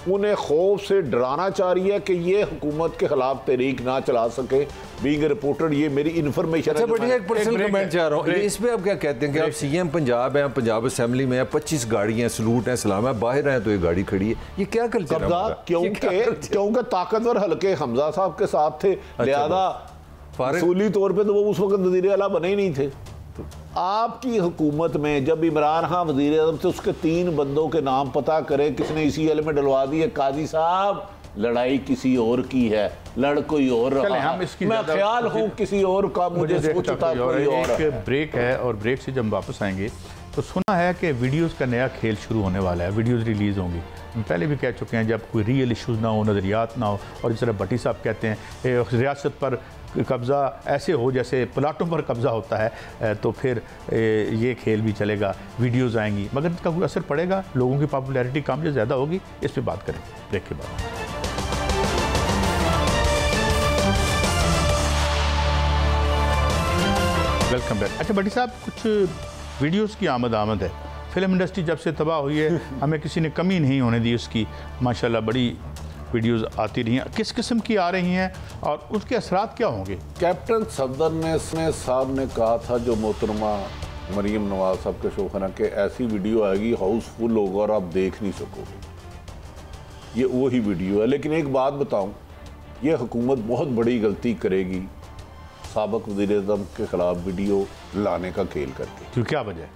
उन्हें खौफ से डराना चाह रही है कि ये हुकूमत के खिलाफ तहरीक ना चला सके। बीइंग रिपोर्टर ये मेरी इन्फॉर्मेशन है। बढ़िया एक पर्सनल कमेंट चाह रहा हूँ, इस पे आप क्या कहते हैं कि आप CM पंजाब हैं, पंजाब असेंबली में 25 गाड़ियां हैं, सलूट हैं, सलाम है, बाहर हैं तो ये गाड़ी खड़ी है, ये क्या कल्चर है? क्योंकि ताकतवर हल्के हमजा साहब के साथ थे, लिहाजा फसूली तौर पर तो वो उस वक्त वज़ीर आला बने ही नहीं थे। आपकी हुकूमत में जब इमरान खान वज़ीर आज़म से उसके 3 बंदों के नाम पता करें किसने ECL में डलवा दिए, काजी साहब लड़ाई किसी और की है, लड़ कोई और रहा, मैं ख्याल हूँ किसी और का, मुझे सोचता कोई और। एक ब्रेक है और ब्रेक से जब वापस आएंगे तो सुना है कि वीडियोस का नया खेल शुरू होने वाला है, वीडियोस रिलीज़ होंगी। हम पहले भी कह चुके हैं, जब कोई रियल इश्यूज़ ना हो, नज़रियात ना हो, और जिस तरह भट्टी साहब कहते हैं रियासत पर कब्ज़ा ऐसे हो जैसे प्लाटों पर कब्ज़ा होता है, तो फिर ये खेल भी चलेगा, वीडियोस आएंगी, मगर इसका कोई असर पड़ेगा, लोगों की पॉपुलैरिटी कम या ज़्यादा होगी, इस पर बात करें ब्रेक के बाद। Welcome back. अच्छा भट्टी साहब, कुछ वीडियोस की आमद है, फिल्म इंडस्ट्री जब से तबाह हुई है हमें किसी ने कमी नहीं होने दी उसकी, माशाल्लाह बड़ी वीडियोस आती रही हैं, किस किस्म की आ रही हैं और उसके असरात क्या होंगे? कैप्टन सफदर ने साहब ने कहा था, जो मोहतरमा मरीम नवाज साहब के शोखना के, ऐसी वीडियो आएगी हाउसफुल होगा और आप देख नहीं सकोगे। ये वही वीडियो है। लेकिन एक बात बताऊं, ये हुकूमत बहुत बड़ी गलती करेगी साबिक वज़ीर-ए-आज़म के खिलाफ वीडियो लाने का खेल करके। क्यों, क्या वजह,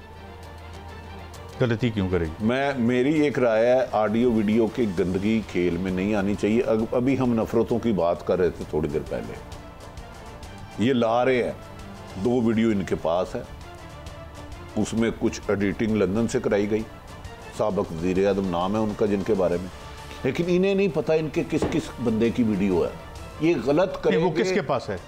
गलती क्यों करेगी? मेरी एक राय है, ऑडियो वीडियो की गंदगी खेल में नहीं आनी चाहिए। अभी हम नफरतों की बात कर रहे थे थोड़ी देर पहले, ये ला रहे हैं, 2 वीडियो इनके पास है, उसमें कुछ एडिटिंग लंदन से कराई गई, साबिक वज़ीर-ए-आज़म नाम है उनका जिनके बारे में, लेकिन इन्हें नहीं पता इनके किस किस बंदे की वीडियो है। ये गलत करेंगे। वो किसके पास है?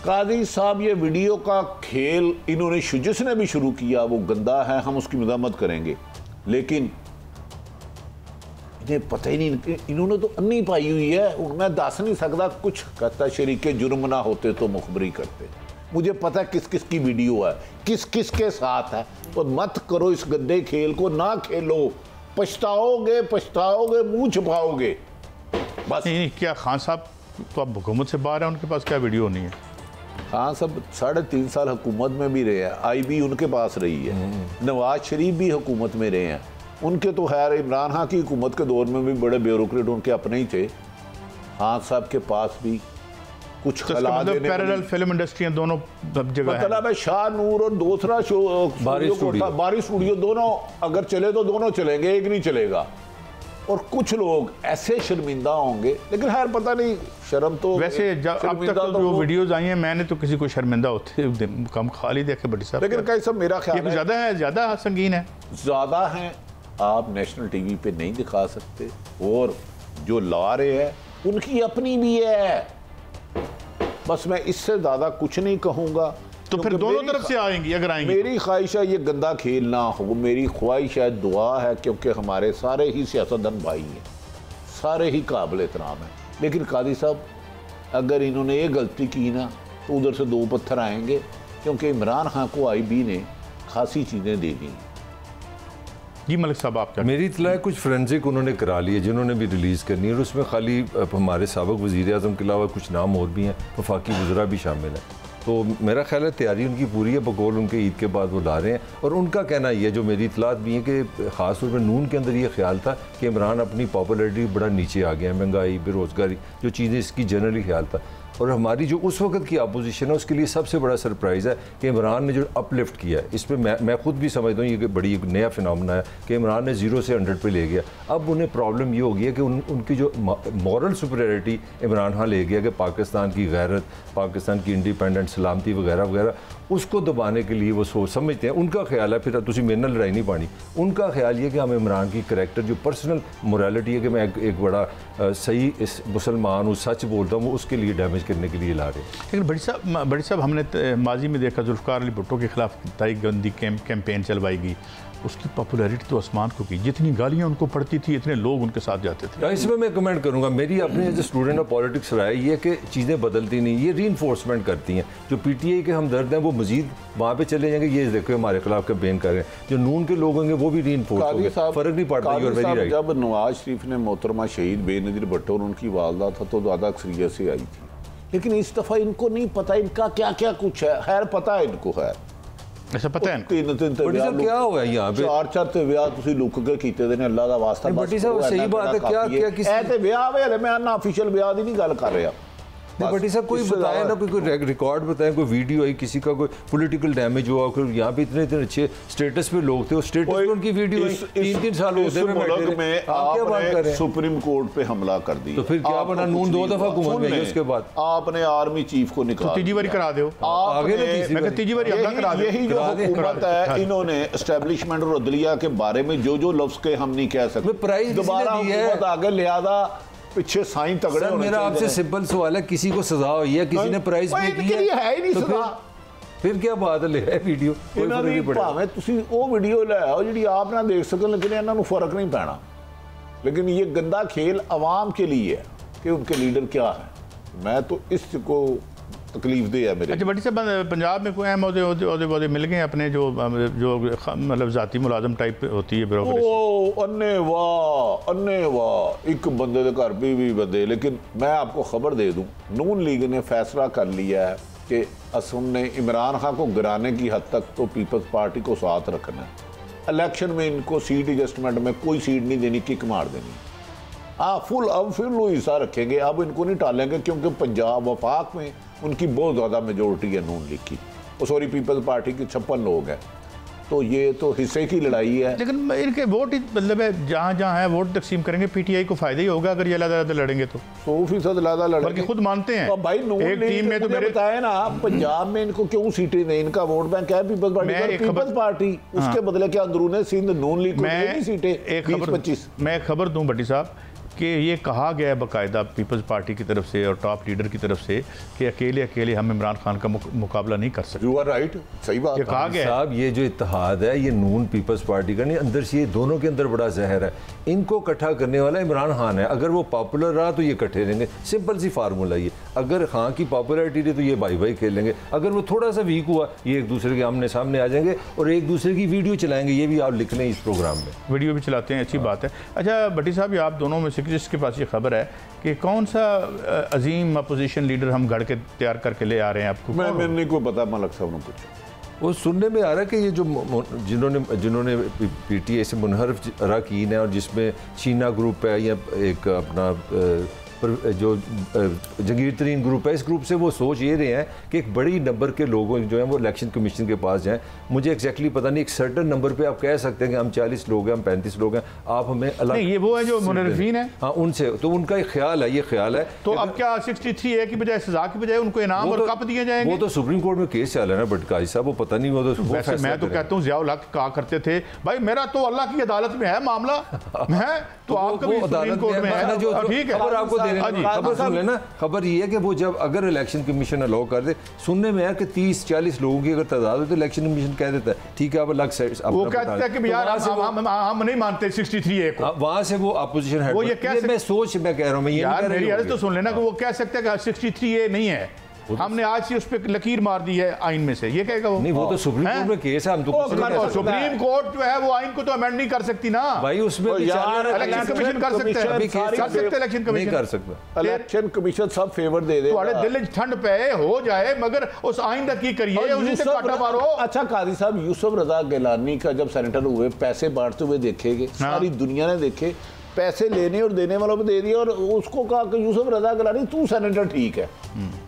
काजी साहब, ये वीडियो का खेल इन्होंने जिसने भी शुरू किया वो गंदा है, हम उसकी मज़म्मत करेंगे, लेकिन इन्हें पता ही नहीं, इन्होंने तो अन्नी पाई हुई है। मैं दस नहीं सकता, कुछ कहता शरीके जुर्म ना होते तो मुखबरी करते। मुझे पता है किस किस की वीडियो है, किस किस के साथ है, तो मत करो इस गंदे खेल को, ना खेलो, पछताओगे पछताओगे, मुंह छुपाओगे बस। नहीं, क्या खान साहब तो अब हुकूमत से बाहर है, उनके पास क्या वीडियो नहीं है? हाँ, सब 3.5 साल हुकूमत में भी रहे हैं, IB उनके पास रही है, नवाज शरीफ भी हुकूमत में रहे हैं, उनके तो खैर इमरान खान की हुकूमत के दौर में भी बड़े ब्यूरोक्रेट उनके अपने ही थे। खान साहब के पास भी कुछ मतलब पैरेलल फिल्म इंडस्ट्री दोनों जगह मतलब है। शाह नूर और दूसरा बारी स्टूडियो दोनों अगर चले तो दोनों चलेंगे, एक नहीं चलेगा। और कुछ लोग ऐसे शर्मिंदा होंगे, लेकिन खैर पता नहीं, शर्म तो वैसे अब तक तो जो वीडियोस आई हैं मैंने तो किसी को शर्मिंदा होते कम खाली देखे बड़ी साहब। लेकिन कई सब मेरा ख्याल है ज़्यादा संगीन है, ज़्यादा हैं, आप नेशनल टीवी पे नहीं दिखा सकते। और जो ला रहे हैं उनकी अपनी भी है, बस मैं इससे ज़्यादा कुछ नहीं कहूँगा। तो फिर दोनों तरफ से आएंगी अगर आएंगी। मेरी ख्वाहिश है ये गंदा खेल ना हो, मेरी ख्वाहिश है, दुआ है, क्योंकि हमारे सारे ही सियासतदान भाई हैं, सारे ही काबिल एहतराम हैं। लेकिन कादी साहब अगर इन्होंने ये गलती की ना तो उधर से दो पत्थर आएंगे, क्योंकि इमरान खान को IB ने खासी चीज़ें दे दी। जी मलिक साहब आप क्या? मेरी इतला है कुछ फोरेंसिक उन्होंने करा लिए जिन्होंने भी रिलीज़ करनी है, और उसमें खाली हमारे साबिक़ वज़ीर आज़म के अलावा कुछ नाम और भी हैं, वफाकी वज़रा भी शामिल हैं। तो मेरा ख्याल है तैयारी उनकी पूरी है, बकौल उनके ईद के बाद वो ला रहे हैं। और उनका कहना ये, जो मेरी इतलात भी है कि ख़ास तौर पर नून के अंदर ये ख्याल था कि इमरान अपनी पॉपुलैरिटी बड़ा नीचे आ गया है, महंगाई, बेरोज़गारी, जो चीज़ें इसकी जनरली ख्याल था। और हमारी जो उस वक्त की अपोजिशन है उसके लिए सबसे बड़ा सरप्राइज़ है कि इमरान ने जो अपलिफ्ट किया है, इस पर मैं खुद भी समझता हूँ ये बड़ी एक नया फिनोमेना है कि इमरान ने 0 से 100 पे ले गया। अब उन्हें प्रॉब्लम ये हो गई है कि उनकी जो मॉरल सुपीरियरिटी इमरान खान ले गया कि पाकिस्तान की गैरत, पाकिस्तान की इंडिपेंडेंट सलामती वगैरह वगैरह, उसको दबाने के लिए वो सोच समझते हैं। उनका ख्याल है, फिर तुझे मेरे नाल लड़ाई नहीं पानी, उनका ख्याल ये कि हम इमरान की करैक्टर जो पर्सनल मोरालिटी है कि मैं एक बड़ा सही इस मुसलमान हूँ, सच बोलता हूँ, वो उसके लिए डैमेज करने के लिए ला रहे हैं। लेकिन बड़ी साहब हमने माजी में देखा जुल्फ़िकार अली भुट्टो के खिलाफ ताई गंदी कैंपेन चलवाई गई, उसकी पॉपुलैरिटी तो आसमान को की, जितनी गालियाँ उनको पड़ती थी इतने लोग उनके साथ जाते थे। इसमें मैं कमेंट करूंगा, मेरी अपने as a student of politics राय ये कि चीज़ें बदलती नहीं, ये रीइंफोर्समेंट करती हैं। जो PTI के हमदर्द हैं वो मजीद वहाँ पे चले जाएंगे, ये देखो हमारे खिलाफ कैंपेन कर रहे हैं। जो नून के लोग होंगे वो भी रीइंफोर्स होंगे, फ़र्क नहीं पड़ता। जब नवाज शरीफ ने मोहतरमा शहीद बेनज़ीर भुट्टो और उनकी वालदा था तो ज़्यादा अक्सरियत से आई थी, लेकिन इस दफ़ा इनको नहीं पता इनका क्या क्या कुछ है। खैर पता है इनको, खैर ऐसा पता है क्या हुआ यहाँ पे, 4 ਵਿਆਹ ਤੁਸੀਂ ਲੁੱਕ ਕੇ ਕੀਤੇ ਦੇ ਨੇ, ਅੱਲਾ ਦਾ ਵਾਸਤਾ। बटी साहब सही बात है, क्या किसी ਇਹ ਤੇ ਵਿਆਹ ਵੇ, मैं ना ऑफिशियल विवाह की नहीं गल कर रहा। नहीं बटी साहब कोई बताए ना, कोई रिकॉर्ड बताएं, कोई वीडियो आई किसी का, कोई पॉलिटिकल डैमेज हुआ, फिर यहाँ पे इतने इतने अच्छे स्टेटस पे लोग थे, उस स्टेटस पे उनकी वीडियो 3-3 साल होते में आपने सुप्रीम कोर्ट पे हमला कर दिया, तो फिर क्या बना, नून 2 दफा हुकूमत में, उसके बाद आपने आर्मी चीफ को निकाला, तीसरी बारी करा दो आगे, तीसरी बारी हमला करा दो। यही जो हुकूमत है, इन्होंने एस्टेब्लिशमेंट और अदलिया के बारे में जो जो लफ्ज के हम नहीं कह सकते, दोबारा हुकूमत आगे लिहाजा पीछे साईं तगड़े होने। मेरा आपसे सिंपल सवाल है, किसी को सजा हुई है, किसी ने प्राइज पे किया है ही नहीं सजा, फिर क्या बात है वीडियो भावें तुसी वो वीडियो ले आओ जी आप ना देख सकन, लेकिन इन्हां नूं फर्क नहीं पैना। लेकिन ये गंदा खेल अवाम के लिए है कि उनके लीडर क्या है, मैं तो इसको तकलीफ दे है मेरे। अच्छा बड़ी साहब, पंजाब में कोई अहम ओहदे मिल गए अपने जो मतलब ज़ाती मुलाजम टाइप होती है ब्यूरोक्रेसी? ओ अन्ने वाह एक बंदे के घर भी बंदे। लेकिन मैं आपको खबर दे दूं, नून लीग ने फैसला कर लिया है कि असम ने इमरान खान को गिराने की हद तक तो पीपल्स पार्टी को साथ रखना है। इलेक्शन में इनको सीट एडजस्टमेंट में कोई सीट नहीं देनी, किक मार देनी। फुल अब फिर लो हिस्सा रखेंगे, अब इनको नहीं टालेंगे, क्योंकि पंजाब वफाक में उनकी बहुत ज़्यादा मेजोरिटी है नून लीग की, सॉरी पीपल्स पार्टी की 56 लोग हैं, तो ये तो हिस्से की लड़ाई है। लेकिन इनके वोट मतलब है जहाँ जहाँ है वोट तकसीम करेंगे, PTI को फायदा ही होगा अगर ये ज़्यादा लड़ेंगे तो 100% ज़्यादा लड़ेंगे, बल्कि खुद मानते हैं। और भाई नून एक टीम में तो मेरे बताया ना, पंजाब में इनको क्यों सीटें नहीं, इनका वोट बैंक है पीपल्स पार्टी, उसके बदले क्या अंदरूनी सिंध नून लीग को सीटें 20-25। मैं एक खबर दूँ भट्टी साहब कि ये कहा गया है बाकायदा पीपल्स पार्टी की तरफ से और टॉप लीडर की तरफ से कि अकेले हम इमरान खान का मुकाबला नहीं कर सकते। यू आर राइट, सही बात ये कहा गया साहब। ये जो इत्तेहाद है ये नून पीपल्स पार्टी का नहीं, अंदर से ये दोनों के अंदर बड़ा जहर है। इनको इकट्ठा करने वाला इमरान खान है, अगर वो पॉपुलर रहा तो ये इकट्ठे रहेंगे, सिंपल सी फार्मूला ये। अगर खान की पॉपुलरिटी रही तो ये भाई भाई खेलेंगे, अगर वो थोड़ा सा वीक हुआ ये एक दूसरे के आमने सामने आ जाएंगे और एक दूसरे की वीडियो चलाएंगे। ये भी आप लिख लें, इस प्रोग्राम में वीडियो भी चलाते हैं, अच्छी बात है। अच्छा भट्टी साहब, ये आप दोनों में से जिसके पास ये खबर है कि कौन सा अजीम अपोजिशन लीडर हम गढ़ के तैयार करके ले आ रहे हैं आपको? मैं नहीं कोई पता, मलक साहब ने पूछा वो सुनने में आ रहा है कि ये जो जिन्होंने पीटीआई से मुनहरफ अरकान है और जिसमें शीना ग्रुप है या एक अपना जो जंगीर तरीन ग्रुप है, इस ग्रुप से वो सोच ये रहे हैं कि एक बड़ी नंबर के लोग जो हैं वो इलेक्शन कमीशन के पास जाएं। मुझे एक्जैक्टली पता नहीं, एक सर्टन नंबर पे आप कह सकते हैं कि हम 40 लोग हैं, हम 35 लोग हैं, आप हमें अलग नहीं, ये वो है जो मुनर्रफीन है, हाँ उनसे, तो उनका एक ख्याल है, ये ख्याल है। तो अब क्या 63A की बजाय सजा की बजाय उनको इनाम और कप दिए जाएंगे? वो तो सुप्रीम कोर्ट में केस चल रहा है ना बटकाई साहब, वो पता नहीं, वो तो वैसे मैं तो कहता हूँ ज़ियाउल हक कहा करते थे भाई मेरा तो अल्लाह की अदालत में है मामला, है तो आपका भी सुप्रीम कोर्ट में है, ठीक है। आपको देने लेना खबर ये है कि वो जब अगर इलेक्शन कमीशन अलाउ कर दे, सुनने में है कि 30-40 लोगों की अगर तादाद हो तो इलेक्शन कमीशन कह देता है ठीक है, अब अलग से वो कहता है कि यार हम नहीं मानते 63A को, वहां से वो अपोजिशन है, वो ये कह सकते, मैं कह रहा हूं, मैं ये यार मेरी अर्ज तो सुन लेना कि वो कह सकते हैं कि 63A नहीं है, हमने आज से उस पर लकीर मार दी है आइन में से, ये कहेगा वो? नहीं, वो तो सुप्रीम कोर्ट में केस है, हम तो सुप्रीम कोर्ट जो है वो आइन को तो अमेंड नहीं कर सकती ना भाई, उसमें इलेक्शन कमीशन कर सकते हैं, इलेक्शन कमीशन कर सकता, इलेक्शन कमीशन सब फेवर दे दे, थोड़े दिल ठंड पे हो जाए मगर उस आइन का की करिए, उसी से काटा मारो। अच्छा काजी साहब, यूसुफ रजा गिलानी का जब सेनेटर हुए पैसे बांटते हुए देखेंगे, सारी दुनिया ने देखे, पैसे लेने और देने वालों को दे दिए और उसको कहा कि यूसुफ रजा गिलानी तू सेनेटर ठीक है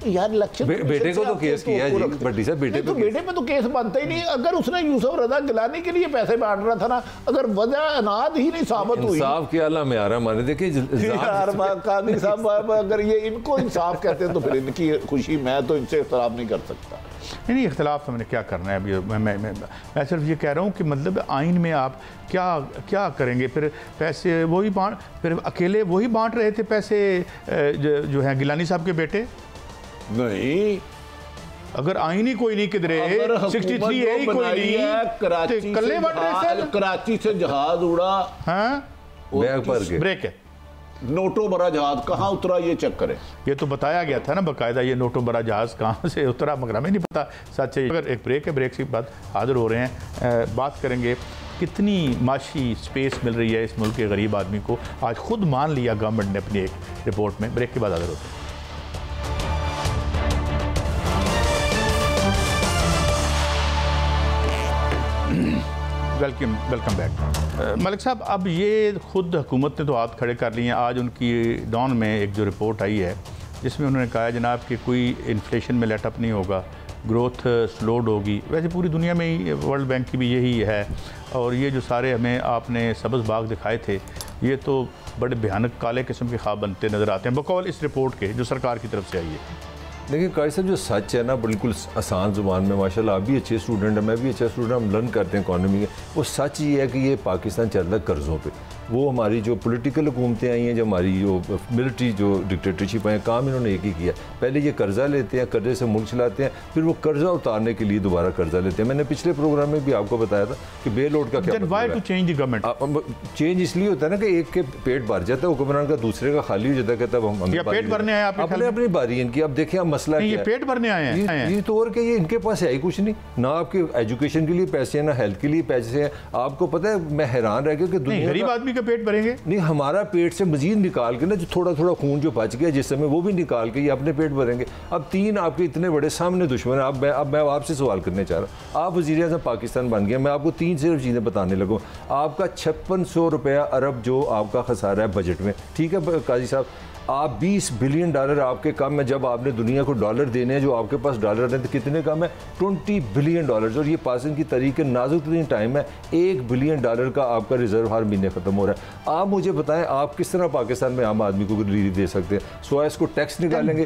यार, इलेक्शन बेटे को तो केस किया है जी, बड्डी साहब बेटे तो बेटे पे तो केस बनता ही नहीं। अगर उसने यूसुफ रजा गिलानी के लिए पैसे बांट रहा था ना, अगर वजह अनाद ही नहीं साबित हुई, इंसाफ के आला में आ रहा माने, देखिए कादी साहब अगर ये इनको इंसाफ कहते हैं तो फिर इनकी खुशी, मैं तो इनसे इख्तिलाफ नहीं कर सकता। नहीं, इख्तिलाफ हमने क्या करना है अभी, मैं सिर्फ ये कह रहा हूँ कि मतलब आइन में आप क्या करेंगे, फिर पैसे वही बांट, फिर अकेले वही बांट रहे थे पैसे जो है गिलानी साहब के बेटे? नहीं, अगर आइन ही कोई नहीं किधरे, 63A ही कोई नहीं, कराची से जहाज उड़ा, हाँ ब्रेक है, नोटो बड़ा जहाज कहाँ उतरा ये चक्कर है। ये तो बताया गया था ना बाकायदा, ये नोटो बड़ा जहाज कहाँ से उतरा, मगर हमें नहीं पता सच है। अगर एक ब्रेक है, ब्रेक के बाद हाजिर हो रहे हैं, बात करेंगे कितनी माशी स्पेस मिल रही है इस मुल्क के गरीब आदमी को, आज खुद मान लिया गवर्नमेंट ने अपनी एक रिपोर्ट में। ब्रेक के बाद हाजिर होते हैं। Welcome back. मलिक साहब, अब ये खुद हुकूमत ने तो हाथ खड़े कर लिए हैं। आज उनकी डॉन में एक जो रिपोर्ट आई है जिसमें उन्होंने कहा है जनाब कि कोई इन्फ्लेशन में लेटअप नहीं होगा, ग्रोथ स्लोड होगी। वैसे पूरी दुनिया में ही वर्ल्ड बैंक की भी यही है, और ये जो सारे हमें आपने सब्ज़ बाग दिखाए थे ये तो बड़े भयानक काले किस्म के ख्वाब बनते नज़र आते हैं बकौल इस रिपोर्ट के जो सरकार की तरफ से आई है। देखिए काजी साहब, जो सच है ना बिल्कुल आसान ज़ुबान में, माशाल्लाह आप भी अच्छे स्टूडेंट हैं, मैं भी अच्छा स्टूडेंट, हम लर्न करते हैं इकॉनमी के, वो सच ये है कि ये पाकिस्तान चल रहा है कर्ज़ों पे। वो हमारी जो पॉलिटिकल हुकूमतें आई हैं, जो हमारी जो मिलिट्री जो डिक्टेटरशिप है, काम इन्होंने एक ही किया, पहले ये कर्ज़ा लेते हैं, कर्ज़े से मुल्क चलाते हैं, फिर वो कर्ज़ा उतारने के लिए दोबारा कर्ज़ा लेते हैं। मैंने पिछले प्रोग्राम में भी आपको बताया था कि बेल आउट का क्या मतलब है। चेंज इसलिए होता है ना कि एक के पेट भर जाता है हुक्मरान का, दूसरे का खाली हो जाता है, कहता है हम पेट भरने आए, अपने अपनी बारी इनकी। अब देखिए मसला ये पेट भरने आए हैं, ये तौर के ये इनके पास है ही कुछ नहीं, ना आपके एजुकेशन के लिए पैसे हैं, ना हेल्थ के लिए पैसे हैं। आपको पता है मैं हैरान रह गया कि गरीब आदमी का पेट भरेंगे नहीं, हमारा पेट से मजीद निकाल के ना जो थोड़ा थोड़ा खून जो बच गया जिस समय, वो भी निकाल के ये अपने पेट भरेंगे। अब तीन आपके इतने बड़े सामने दुश्मन है। अब मैं आपसे सवाल करने चाह रहा हूँ, आप वज़ीर आज़म पाकिस्तान बन गए, मैं आपको तीन सिर्फ चीज़ें बताने लगूँ। आपका 5600 रुपया अरब जो आपका खसारा है बजट में, ठीक है काजी साहब, आप 20 बिलियन डॉलर आपके कम है। जब आपने दुनिया को डॉलर देने हैं, जो आपके पास डॉलर हैं तो कितने कम है? 20 बिलियन डॉलर। और ये पाकिस्तान की तारीख के नाजुक तरीन टाइम है, 1 बिलियन डॉलर का आपका रिजर्व हर महीने खत्म हो रहा है। आप मुझे बताएं आप किस तरह पाकिस्तान में आम आदमी को रिलीफ दे सकते हैं? सो इसको टैक्स निकालेंगे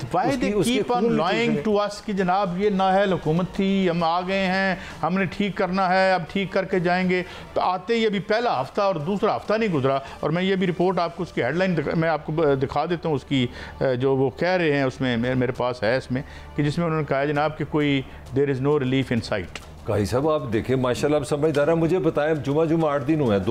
कि जनाब ये नाअहल हुकूमत थी, हम आ गए हैं, हमने ठीक करना है, अब ठीक करके जाएंगे। तो आते ही अभी पहला हफ्ता और दूसरा हफ्ता नहीं गुजरा, और मैं ये भी रिपोर्ट आपको उसकी हेडलाइन मैं आपको दिखा देता हूँ, उसकी जो वो कह रहे हैं उसमें मेरे पास है इसमें, कि जिसमें उन्होंने कहा जनाब कि कोई there is no relief in sight. Qazi साहब आप देखें माशाल्लाह आप समझदार हैं, मुझे बताएं जुमा 8 दिन हुए हैं,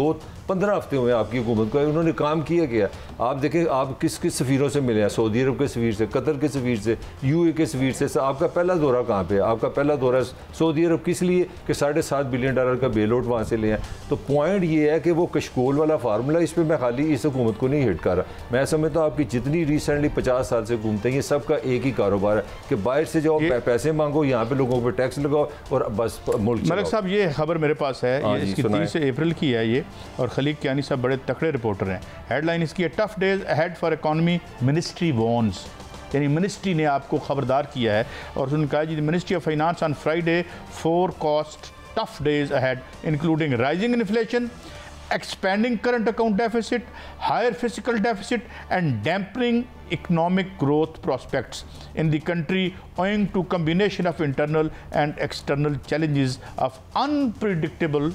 15 हफ्ते हुए आपकी हुकूमत को, उन्होंने काम किया क्या? आप देखें आप किस किस सफ़ीरों से मिले हैं, सऊदी अरब के सफ़ीर से, कतर के सफ़ीर से, UAE के सफ़ीर से। आपका पहला दौरा कहाँ पे है? आपका पहला दौरा सऊदी अरब किस लिए कि $7.5 बिलियन का बेल आउट वहाँ से ले आए। तो पॉइंट ये है कि वो कशकोल वाला फार्मूला, इस पर मैं खाली इस हुकूमत को नहीं हिट कर रहा। मैं समझता हूँ आपकी जितनी रिसेंटली 50 साल से घूमते हैं, ये सबका एक ही कारोबार है कि बाहर से जाओ, पैसे मांगो, यहाँ पे लोगों पर टैक्स लगाओ और बस मुल्क। मलिक साहब, ये खबर मेरे पास है, ये इसकी 30 अप्रैल की है ये, और खलीक कियानी साहब बड़े तकड़े रिपोर्टर हैं। हेडलाइन इसकी है, tough days ahead for economy, ministry warns. यानी मिनिस्ट्री ने आपको खबरदार किया है। और उन्होंने कहा जी, ministry of finance on Friday forecast tough days ahead including rising inflation, expanding current account deficit, higher fiscal deficit, and dampening economic growth prospects in the country owing to combination of internal and external challenges of unpredictable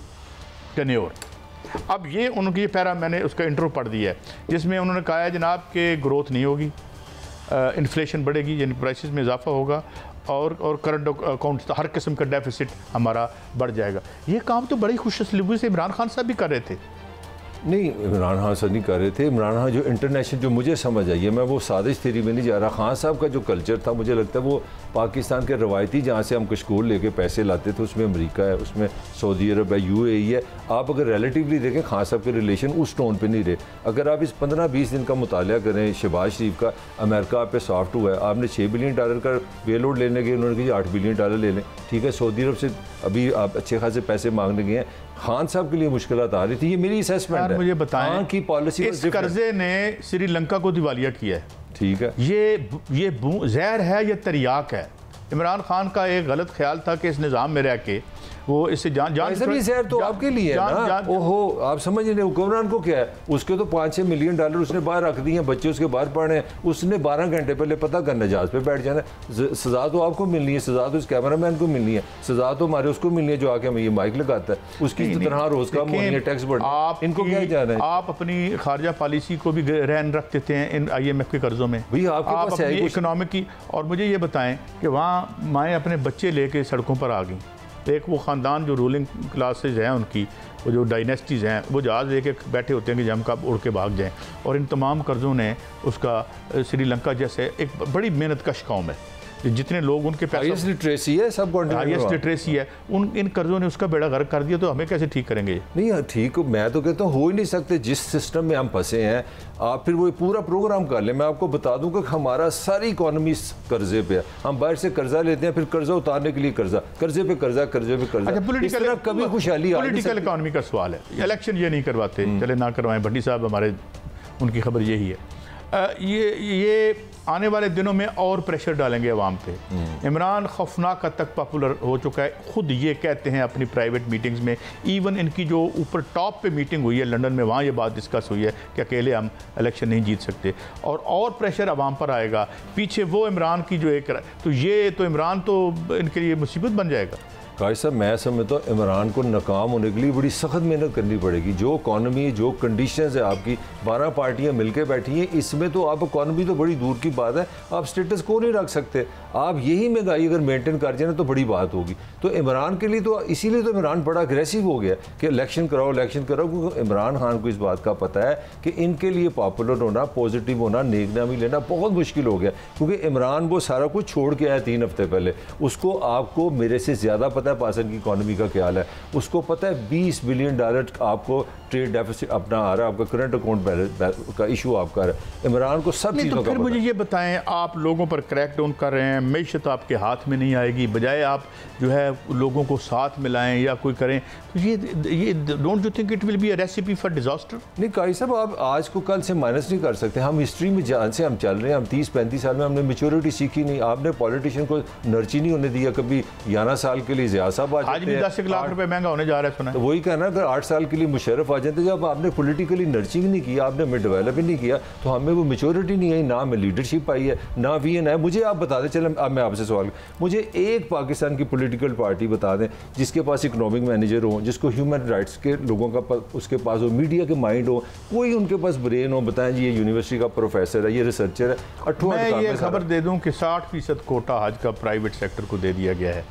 tenure. अब ये उनकी para मैंने उसका intro पढ़ दिया है, जिसमें उन्होंने कहा है जनाब के ग्रोथ नहीं होगी, इन्फ्लेशन बढ़ेगी यानी प्राइसेस में इजाफा होगा, और करंट अकाउंट हर किस्म का डेफिसिट हमारा बढ़ जाएगा। ये काम तो बड़ी खुशअस्लूबी से इमरान खान साहब भी कर रहे थे। नहीं, इमरान खान साहब नहीं कर रहे थे। इमरान खान जो इंटरनेशनल, जो मुझे समझ आई है, मैं वो साजिश थ्योरी में नहीं जा रहा। खान साहब का जो कल्चर था, मुझे लगता है वो पाकिस्तान के रवायती, जहाँ से हम कशकोल लेके पैसे लाते थे, उसमें अमेरिका है, उसमें सऊदी अरब है, UAE है। आप अगर रिलेटिवली देखें, खान साहब के रिलेशन उस टोन पे नहीं रहे। अगर आप इस 15-20 दिन का मुताला करें शहबाज शरीफ का, अमेरिका आप पे सॉफ्ट हुआ है। आपने $6 बिलियन का बेल आउट लेने के, उन्होंने कहा $8 बिलियन ले लें, ठीक है। सऊदी अरब से अभी आप अच्छे खासे पैसे मांगने गए हैं। खान साहब के लिए मुश्किल आ रही थी, ये मेरी असेसमेंट है। मुझे बताएं की पॉलिसी, इस कर्जे ने श्रीलंका को दिवालिया किया है, ठीक है। ये जहर है या तरियाक है? इमरान खान का एक गलत ख्याल था कि इस निज़ाम में रह के वो इससे जान जहर तो आपके लिए है ना। ओहो, आप समझ रहे, हुक्मरान को क्या है, उसके तो $5-6 मिलियन उसने बाहर रख दिए हैं, बच्चे उसके बाहर पढ़ रहे हैं, उसने 12 घंटे पहले पता करना जहाज पे बैठ जाना। सजा तो आपको मिलनी है, सजा तो इस कैमरामैन को मिलनी है, सजा तो हमारे उसको मिलनी है जो आके हमें ये माइक लगाता है, उसकी तरह रोज का मोहनी टैक्स बढ़। इनको क्या जाना है? आप अपनी खारजा पॉलिसी को भी रहन रख देते हैं इन IMF के कर्जों में, भाई आपके पास इकोनॉमिक की। और मुझे ये बताएं कि वहाँ माएँ अपने बच्चे लेके सड़कों पर आ गई। एक वो ख़ानदान जो रूलिंग क्लासेज हैं उनकी, वो जो डायनेस्टीज़ हैं, वो जहाज़ लेके बैठे होते हैं कि हम कब उड़ के भाग जाएं। और इन तमाम कर्ज़ों ने उसका श्रीलंका जैसे एक बड़ी मेहनत कश कौम है, जितने लोग उनके हाईएस्ट लिटरेसी है, सब हाईएस्ट लिटरेसी है, इन कर्जों ने उसका बेड़ा गर्क कर दिया। तो हमें कैसे ठीक करेंगे? नहीं ठीक, मैं तो कहता हूँ हो ही नहीं सकते। जिस सिस्टम में हम फंसे हैं, आप फिर वो पूरा प्रोग्राम कर लें। मैं आपको बता दूं कि हमारा सारी इकोनॉमी कर्जे पे है। हम बाहर से कर्जा लेते हैं, फिर कर्जा उतारने के लिए कर्जा, कर्जे पे कर्जा, कर्जे पे कर्जा। अच्छा, कभी खुशहाली पॉलिटिकल इकोनॉमी का सवाल है। इलेक्शन ये नहीं करवाते, चले ना करवाएं। भट्टी साहब हमारे, उनकी खबर यही है। ये आने वाले दिनों में और प्रेशर डालेंगे अवाम पे। इमरान खौफनाक हद तक पॉपुलर हो चुका है, खुद ये कहते हैं अपनी प्राइवेट मीटिंग्स में। इवन इनकी जो ऊपर टॉप पे मीटिंग हुई है लंदन में, वहाँ ये बात डिस्कस हुई है कि अकेले हम इलेक्शन नहीं जीत सकते, और प्रेशर अवाम पर आएगा। पीछे वो इमरान की जो एक, तो ये तो इमरान तो इनके लिए मुसीबत बन जाएगा। काश साहब, मैं समझता हूँ इमरान को नाकाम होने के लिए बड़ी सख्त मेहनत करनी पड़ेगी। जो इकॉनमी, जो कंडीशंस है आपकी, 12 पार्टियां मिलकर बैठी हैं, इसमें तो आप इकॉनमी तो बड़ी दूर की बात है, आप स्टेटस को नहीं रख सकते। आप यही महंगाई अगर मेंटेन कर जाए तो बड़ी बात होगी। तो इमरान के लिए तो इसीलिए तो इमरान बड़ा अग्रेसिव हो गया कि इलेक्शन कराओ, क्योंकि इमरान खान को इस बात का पता है कि इनके लिए पॉपुलर होना, पॉजिटिव होना, नेकनामी लेना बहुत मुश्किल हो गया। क्योंकि इमरान वो सारा कुछ छोड़ के आया 3 हफ्ते पहले। उसको, आपको मेरे से ज़्यादा पता है पाकिस्तान की इकोनॉमी का क्या हाल है। उसको पता है $20 बिलियन आपको ट्रेड डेफिसिट अपना आ रहा है, आपका करंट अकाउंट का इशू आपका है। इमरान को सब चीज़ों का। फिर मुझे ये बताएं, आप लोगों पर क्रैक डाउन कर रहे हैं, मैशत आपके हाथ में नहीं आएगी, बजाय आप जो है लोगों को साथ मिलाएं या कोई करें, तो ये don't you think it will be a recipe for disaster? नहीं काई साहब, आप आज को कल से माइनस नहीं कर सकते। हम हिस्ट्री में जान से हम चल रहे हैं, हम 30-35 साल में हमने मेच्योरिटी सीखी नहीं। आपने पॉलिटिशियन को नर्ची नहीं होने दिया कभी। 11 साल के लिए ज़िया साहब आज भी 10 लाख रुपए महंगा होने जा रहा है, सुना। तो वही कहना, अगर 8 साल के लिए मुशर्रफ आ जाते, जब आपने पॉलिटिकली नर्चिंग नहीं किया, आपने हमें डेवलप नहीं किया, तो हमें वो मेच्योरिटी नहीं आई, ना हमें लीडरशिप आई है, ना VN है। मुझे आप बता दें, चलें अब मैं आपसे सवाल, मुझे एक पाकिस्तान की पॉलिटिकल पार्टी बता दें जिसके पास इकोनॉमिक मैनेजर हो, जिसको ह्यूमन राइट्स के लोगों का उसके पास हो, मीडिया के माइंड हो, कोई उनके पास ब्रेन हो, बताएं जी ये यूनिवर्सिटी का प्रोफेसर है, ये रिसर्चर है। मैं ये खबर दे दूं कि 60% कोटा हज का प्राइवेट सेक्टर को दे दिया गया है,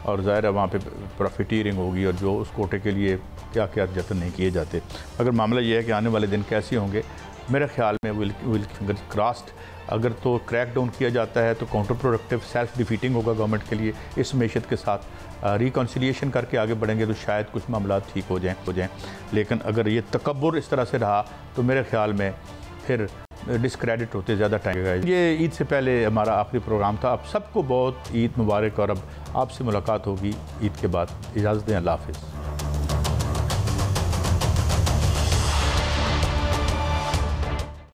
और ज़ाहिर वहाँ पे प्रॉफिटियरिंग होगी और जो उस कोटे के लिए क्या क्या जतन नहीं किए जाते। अगर मामला ये है कि आने वाले दिन कैसे होंगे, मेरे ख्याल में विल क्रॉस्ड अगर तो क्रैक डाउन किया जाता है तो काउंटर प्रोडक्टिव सेल्फ डिफीटिंग होगा गवर्नमेंट के लिए। इस मैशत के साथ रिकन्सिलिएशन करके आगे बढ़ेंगे तो शायद कुछ मामला ठीक हो जाएं। लेकिन अगर ये तकब्बुर इस तरह से रहा तो मेरे ख्याल में फिर डिस्क्रेडिट होते ज़्यादा टाइम लगेगा। ये ईद से पहले हमारा आखिरी प्रोग्राम था। अब सबको बहुत ईद मुबारक और अब आपसे मुलाकात होगी ईद के बाद। इजाज़त दें, अल्लाह हाफ़िज़।